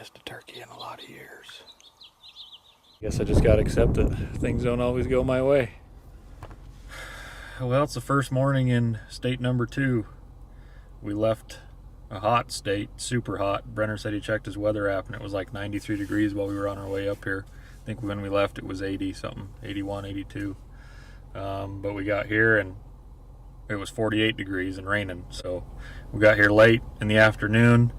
missed a turkey in a lot of years. Guess I just gotta accept it. Things don't always go my way. Well, it's the first morning in state number 2. We left a hot state, super hot. Brenner said he checked his weather app and it was like 93 degrees while we were on our way up here. I think when we left it was 80 something, 81, 82. But we got here and it was 48 degrees and raining. So we got here late in the afternoon.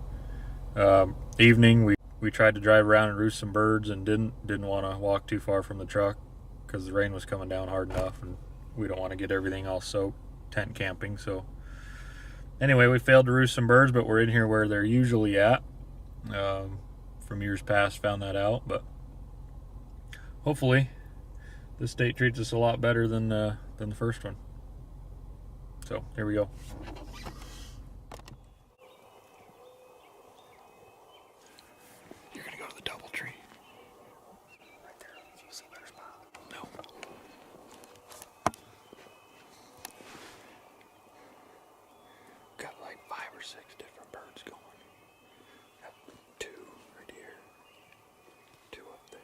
Evening, we tried to drive around and roost some birds and didn't want to walk too far from the truck because the rain was coming down hard enough and we don't want to get everything all soaked tent camping. So anyway, we failed to roost some birds, but we're in here where they're usually at. From years past, found that out, but hopefully this state treats us a lot better than the first one. So here we go. You're gonna go to the double tree. Right there. Do you see their spot? No. Got like 5 or 6 different birds going. Got 2 right here. 2 up there.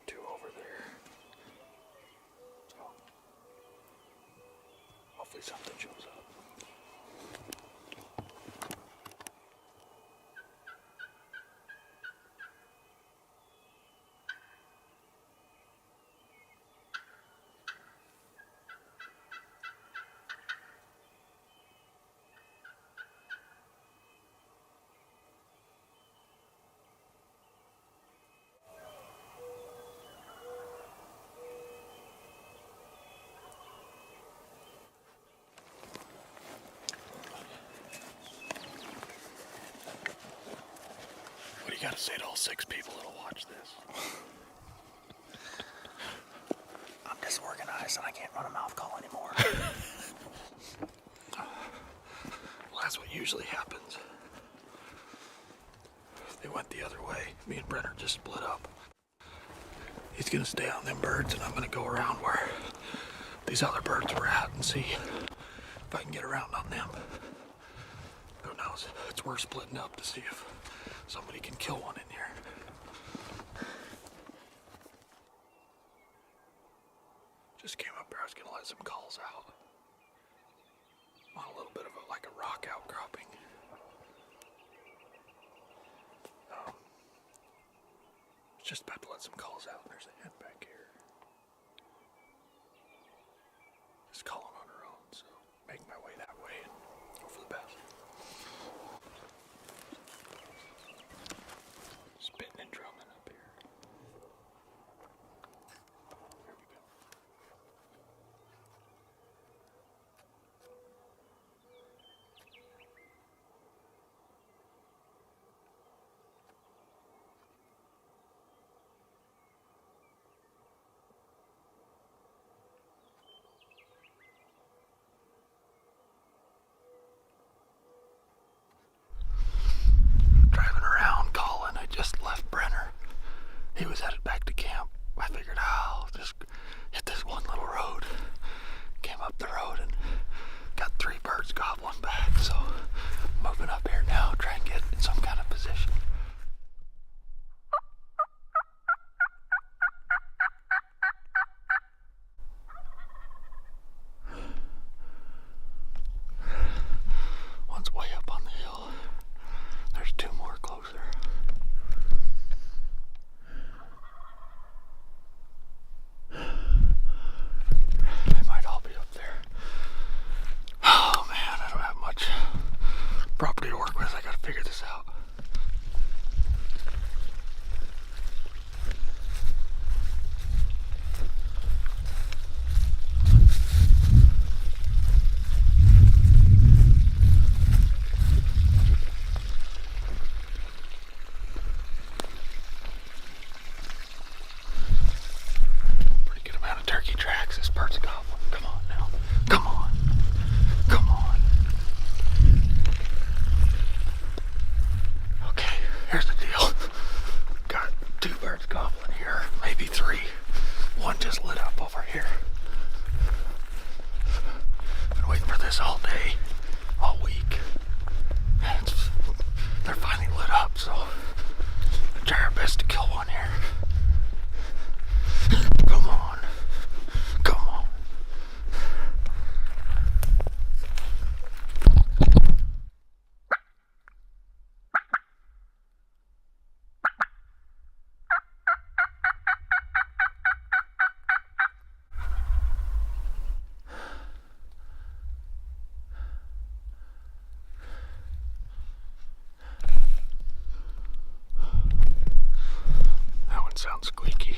2 over there. So hopefully something shows up. What do you gotta say to all 6 people that'll watch this? I'm disorganized and I can't run a mouth call anymore. Well, that's what usually happens. They went the other way. Me and Brenner just split up. He's gonna stay on them birds and I'm gonna go around where these other birds were at and see if I can get around on them. Who knows? It's worth splitting up to see if somebody can kill one in here. Just came up here, I was gonna let some calls out. On a little bit of like a rock outcropping. Just about to let some calls out. There's a hen back here. Just calling on her own, so make my way that way and hope for the best. Spitting and drumming up here. There we go. sounds squeaky.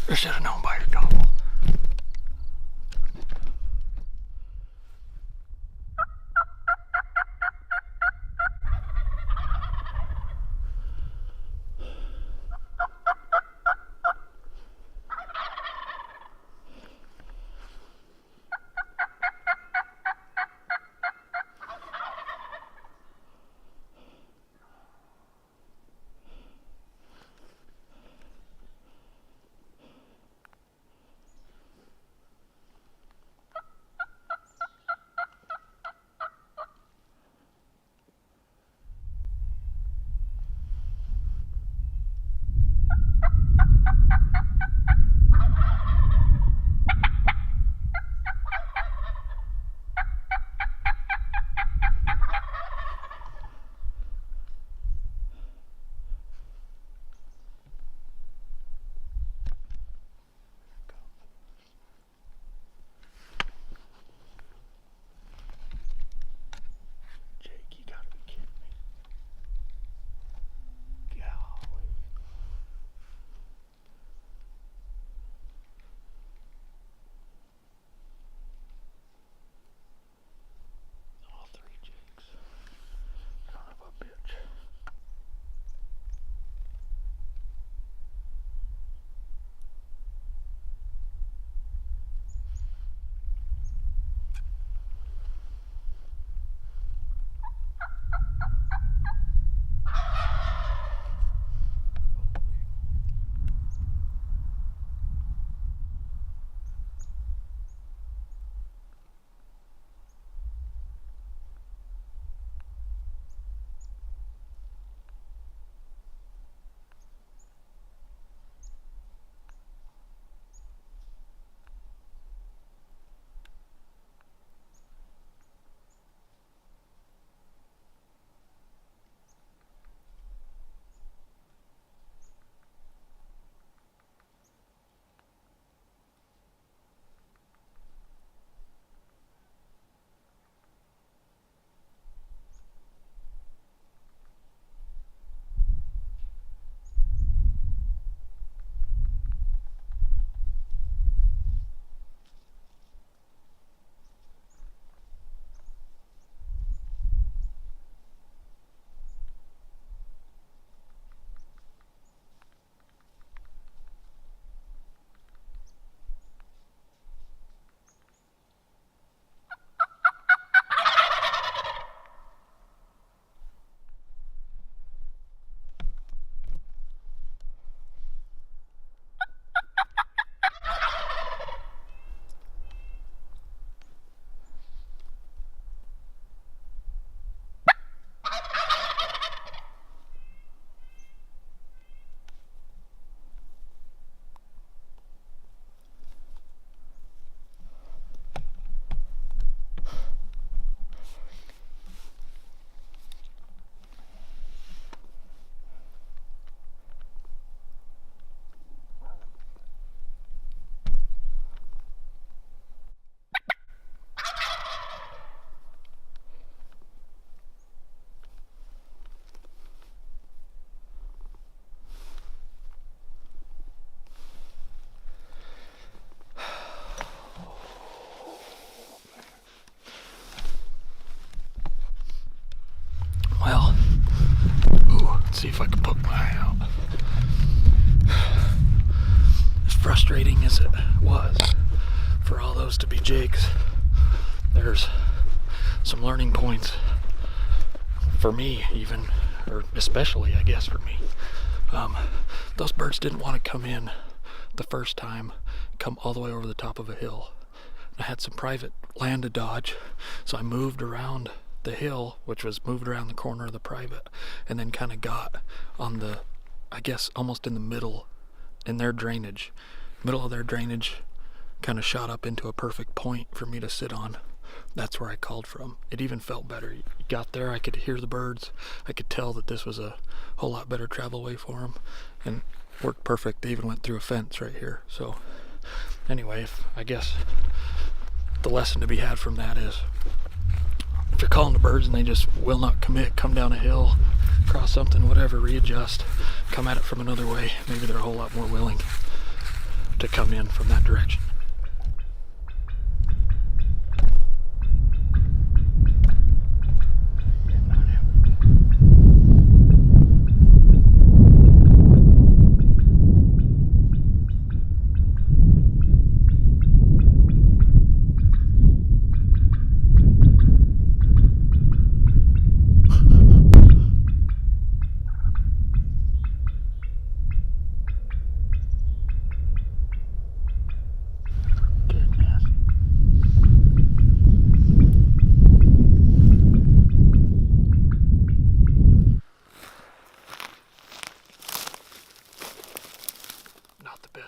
I should have known by your gobble. if I can poke my eye out. As frustrating as it was for all those to be jigs, there's some learning points for me, even, or especially, I guess, for me. Those birds didn't want to come in the first time, come all the way over the top of a hill. I had some private land to dodge, so I moved around the hill, which was moved around the corner of the private, and then kind of got on the, I guess, almost in the middle, in their drainage. Middle of their drainage kind of shot up into a perfect point for me to sit on. That's where I called from. It even felt better. You got there, I could hear the birds. I could tell that this was a whole lot better travel way for them, and worked perfect. They even went through a fence right here. So anyway, I guess the lesson to be had from that is, if you're calling the birds and they just will not commit, come down a hill, cross something, whatever, readjust, come at it from another way, maybe they're a whole lot more willing to come in from that direction.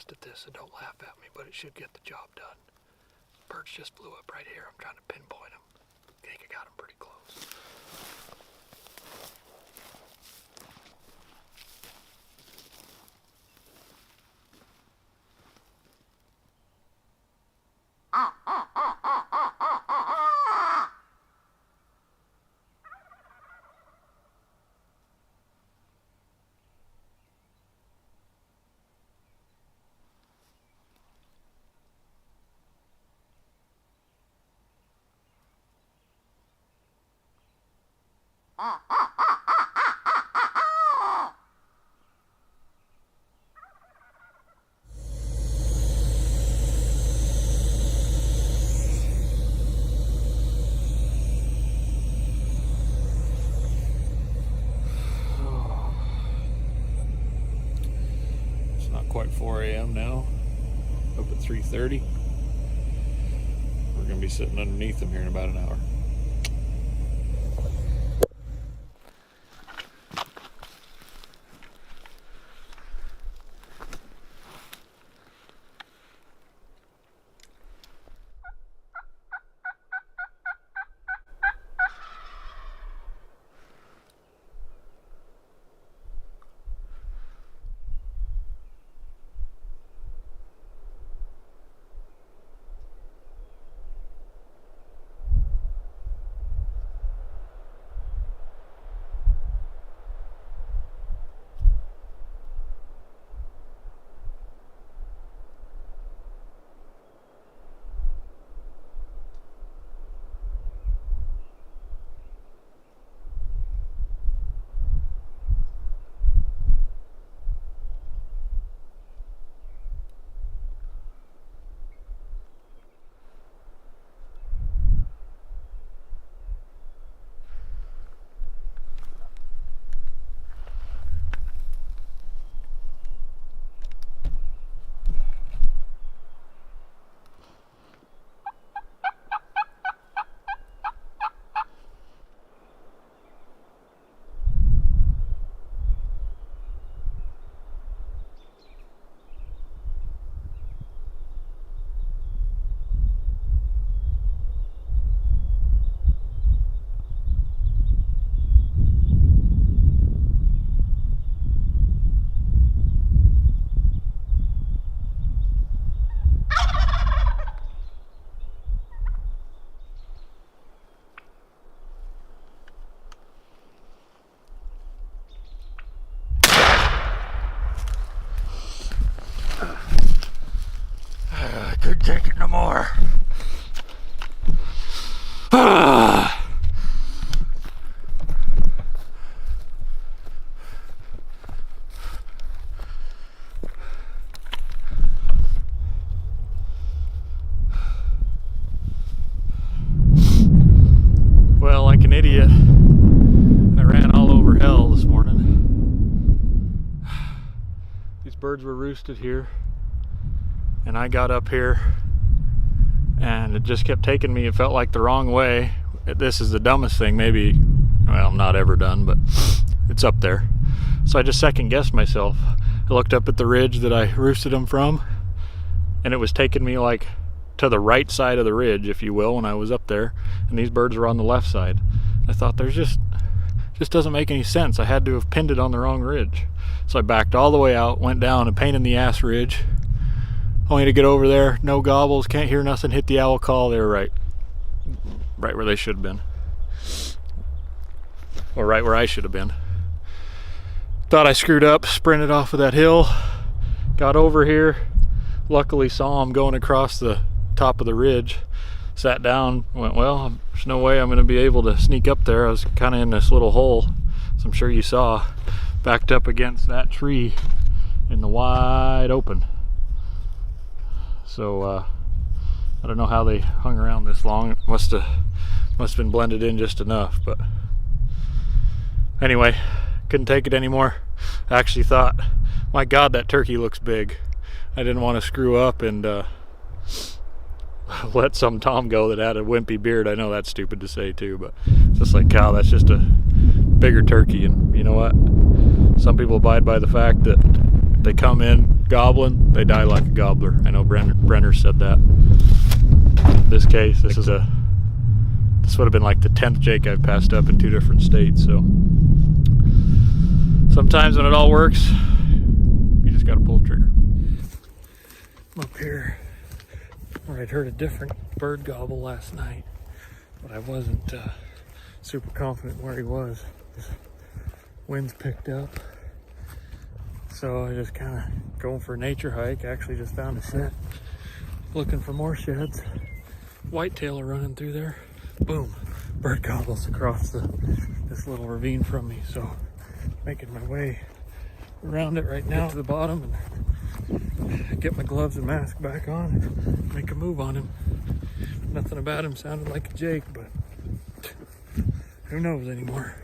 At this, so don't laugh at me, but it should get the job done. Birds just flew up right here. I'm trying to pinpoint them. I think I got them pretty close. It's not quite 4 a.m. now. Up at 3:30. We're going to be sitting underneath them here in about an hour. Couldn't take it no more. roosted here, and I got up here and it just kept taking me. It felt like the wrong way. This is the dumbest thing maybe, well, not ever done, but it's up there. So I just second guessed myself. I looked up at the ridge that I roosted them from, and it was taking me like to the right side of the ridge, if you will, when I was up there, and these birds were on the left side. I thought, there's just doesn't make any sense. I had to have pinned it on the wrong ridge. So I backed all the way out, went down a pain in the ass ridge, only to get over there, no gobbles, can't hear nothing, hit the owl call. They were right where they should have been, or right where I should have been. Thought I screwed up, sprinted off of that hill, got over here, luckily saw them going across the top of the ridge, sat down, went, well, there's no way I'm going to be able to sneak up there. I was kind of in this little hole, so I'm sure you saw, backed up against that tree in the wide open. So I don't know how they hung around this long. It must have been blended in just enough. But anyway, couldn't take it anymore. I actually thought, my God, that turkey looks big. I didn't want to screw up and let some tom go that had a wimpy beard. I know that's stupid to say too, but just like, cow, that's just a bigger turkey. And you know what? Some people abide by the fact that if they come in gobbling, they die like a gobbler. I know Brenner said that. In this case, this would have been like the 10th Jake I've passed up in 2 different states. So sometimes when it all works, you just got to pull the trigger. I'm up here where I'd heard a different bird gobble last night, but I wasn't super confident where he was. Winds picked up, so I just kind of going for a nature hike. Actually just found a set, looking for more sheds. Whitetail are running through there. Boom, bird gobbles across this little ravine from me. So making my way around it right now to the bottom and get my gloves and mask back on and make a move on him. Nothing about him sounded like a Jake, but who knows anymore.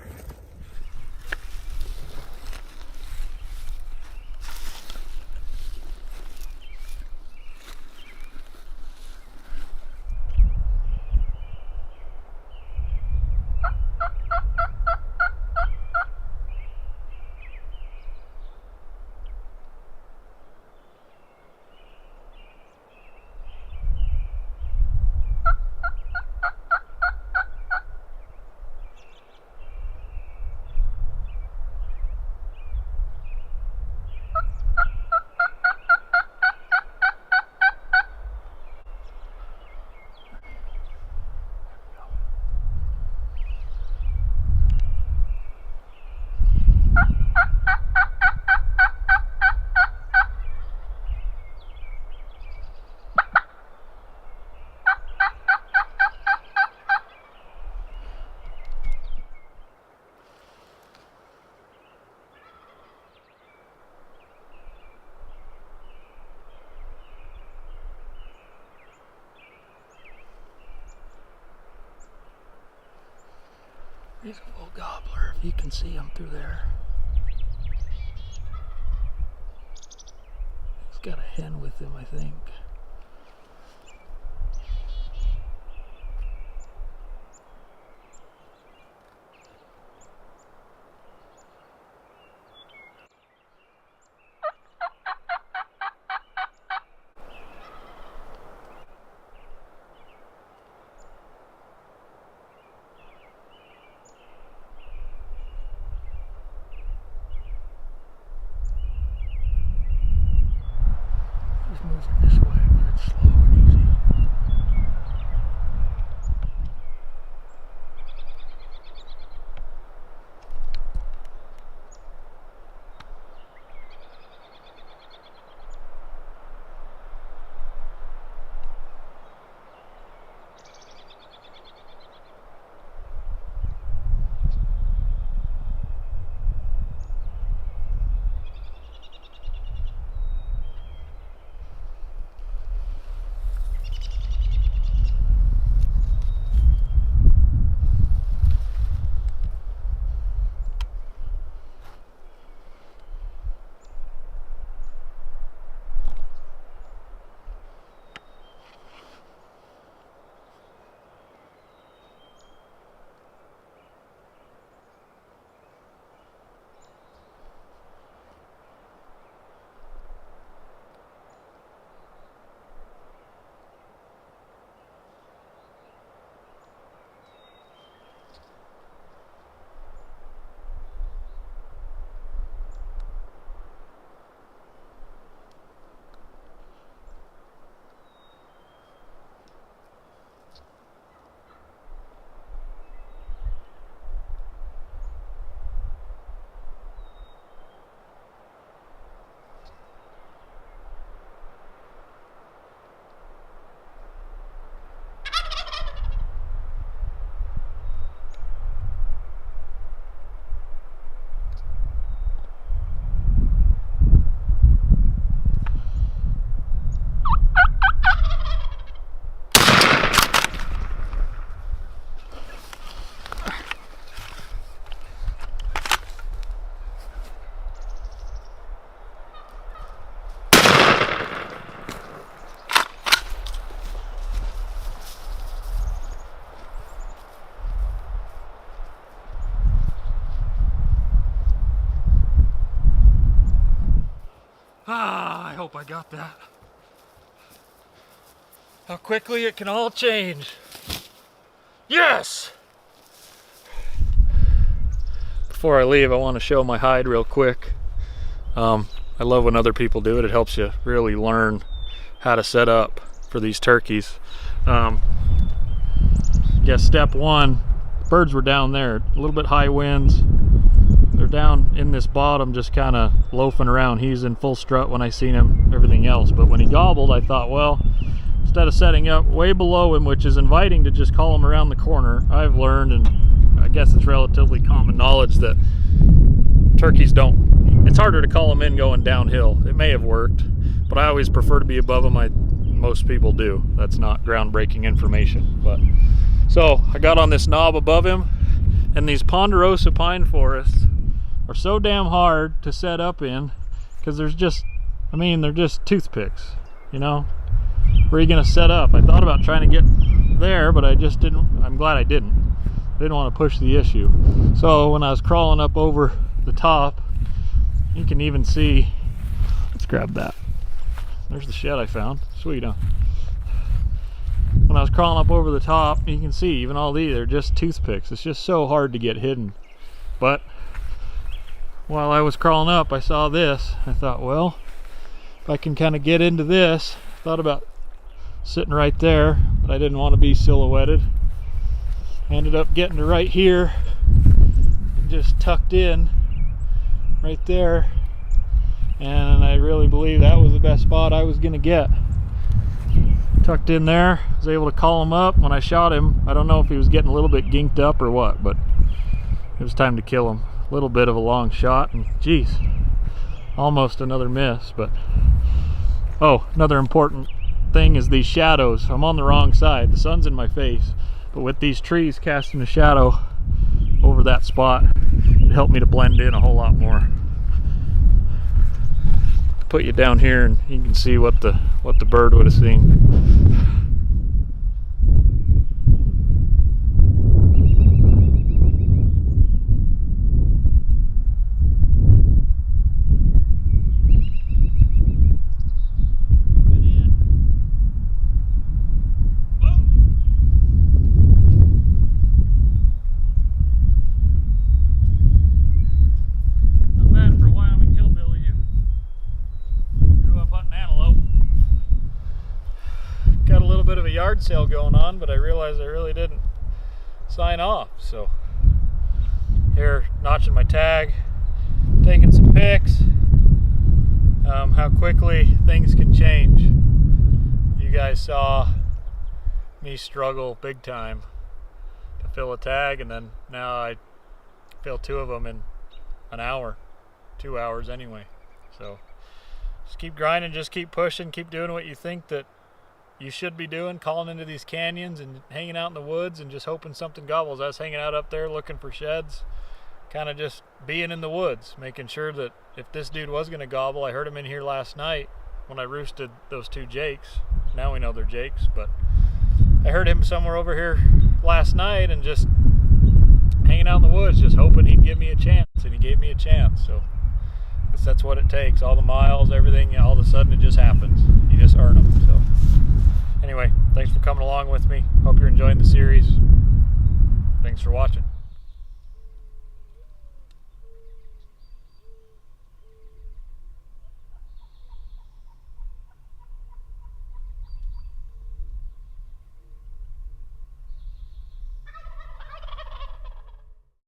He's a full gobbler, if you can see him through there. He's got a hen with him, I think. Moving this way, but it's slow and easy. I hope I got that. How quickly it can all change. Yes! Before I leave, I want to show my hide real quick. I love when other people do it. It helps you really learn how to set up for these turkeys. Guess step one, birds were down there, a little bit high winds. They're down in this bottom just kind of loafing around. He's in full strut when I seen him, everything else. But when he gobbled, I thought, well, instead of setting up way below him, which is inviting to just call him around the corner, I've learned, and I guess it's relatively common knowledge, that turkeys don't, it's harder to call them in going downhill. It may have worked, but I always prefer to be above them. Most people do. That's not groundbreaking information. But so I got on this knob above him, and these ponderosa pine forests are so damn hard to set up in, because there's just, I mean, they're just toothpicks, you know? Where are you gonna set up? I thought about trying to get there, but I just didn't. I'm glad I didn't. I didn't want to push the issue. So when I was crawling up over the top, you can even see, let's grab that. There's the shed I found. Sweet, huh? When I was crawling up over the top, you can see even all these are just toothpicks. It's just so hard to get hidden. But while I was crawling up, I saw this. I thought, well, if I can kind of get into this, I thought about sitting right there, but I didn't want to be silhouetted. I ended up getting to right here and just tucked in right there, and I really believe that was the best spot I was gonna get. Tucked in there, was able to call him up. When I shot him, I don't know if he was getting a little bit ginked up or what, but it was time to kill him. A little bit of a long shot, and geez, almost another miss. But oh, another important thing is these shadows. I'm on the wrong side, the sun's in my face, but with these trees casting a shadow over that spot, it helped me to blend in a whole lot more. Put you down here and you can see what the bird would have seen. Yard sale going on, but I realized I really didn't sign off. So here, notching my tag, taking some pics. How quickly things can change. You guys saw me struggle big time to fill a tag, and then now I fill 2 of them in an hour, 2 hours anyway. So just keep grinding, just keep pushing, keep doing what you think that you should be doing, calling into these canyons and hanging out in the woods and just hoping something gobbles. I was hanging out up there looking for sheds, kind of just being in the woods, making sure that if this dude was going to gobble, I heard him in here last night when I roosted those 2 jakes. Now we know they're jakes, but I heard him somewhere over here last night and just hanging out in the woods, just hoping he'd give me a chance, and he gave me a chance. So I guess that's what it takes. All the miles, everything, all of a sudden it just happens. You just earn them. So anyway, thanks for coming along with me. Hope you're enjoying the series. Thanks for watching.